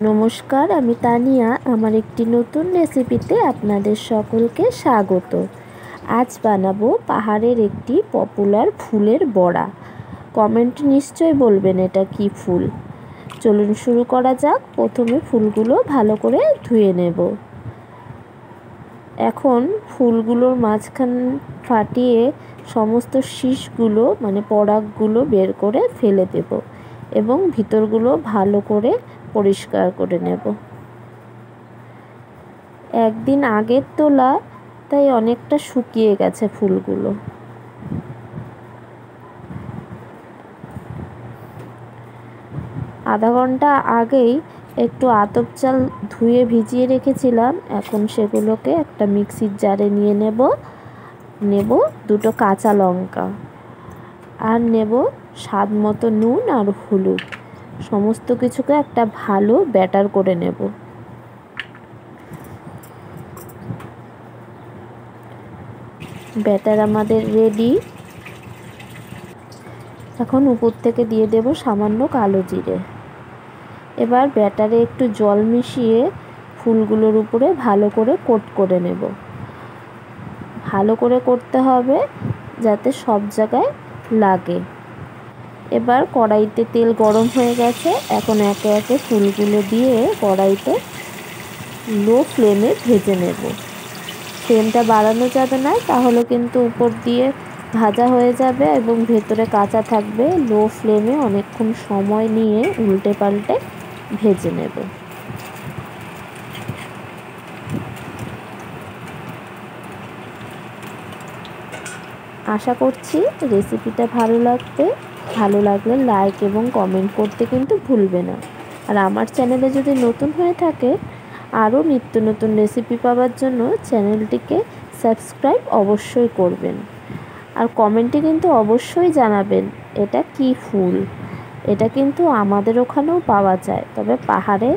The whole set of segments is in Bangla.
নমস্কার, আমি তানিয়া। আমার একটি নতুন রেসিপিতে আপনাদের সকলকে স্বাগত। আজ বানাবো পাহাড়ের একটি পপুলার ফুলের বড়া। কমেন্টে নিশ্চয়ই বলবেন এটা কি ফুল। চলুন শুরু করা যাক। প্রথমে ফুলগুলো ভালো করে ধুয়ে নেব। এখন ফুলগুলোর মাঝখান ফাটিয়ে সমস্ত শীষগুলো মানে পরাগগুলো বের করে ফেলে দেব এবং ভিতরগুলো ভালো করে পরিষ্কার করে নেব। একদিন আগের তোলা, তাই অনেকটা শুকিয়ে গেছে ফুলগুলো। আধা ঘন্টা আগেই একটু আতপ চাল ধুয়ে ভিজিয়ে রেখেছিলাম। এখন সেগুলোকে একটা মিক্সির জারে নিয়ে নেব দুটো কাঁচা লঙ্কা, আর নেব স্বাদ মতো নুন আর হলুদ। সমস্ত কিছুকে একটা ভালো ব্যাটার করে নেব। ব্যাটার আমাদের রেডি। এখন উপর থেকে দিয়ে দেব সামান্য কালো জিরে। এবার ব্যাটারে একটু জল মিশিয়ে ফুলগুলোর উপরে ভালো করে কোট করে নেব। ভালো করে করতে হবে যাতে সব জায়গায় লাগে। এবার কড়াইতে তেল গরম হয়ে গেছে। এখন একে একে ফুলগুলো দিয়ে কড়াইতে লো ফ্লেমে ভেজে নেব। ফ্লেমটা বাড়ানো যাবে না, তাহলে কিন্তু উপর দিয়ে ভাজা হয়ে যাবে এবং ভেতরে কাঁচা থাকবে। লো ফ্লেমে অনেকক্ষণ সময় নিয়ে উল্টে পাল্টে ভেজে নেব। আশা করছি রেসিপিটা ভালো লাগবে। ভালো লাগলে লাইক এবং কমেন্ট করতে কিন্তু ভুলবে না। আর আমার চ্যানেলে যদি নতুন হয়ে থাকে, আরও নিত্য নতুন রেসিপি পাওয়ার জন্য চ্যানেলটিকে সাবস্ক্রাইব অবশ্যই করবেন। আর কমেন্টে কিন্তু অবশ্যই জানাবেন এটা কি ফুল। এটা কিন্তু আমাদের ওখানেও পাওয়া যায়, তবে পাহাড়ে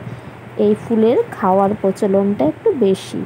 এই ফুলের খাওয়ার প্রচলনটা একটু বেশি।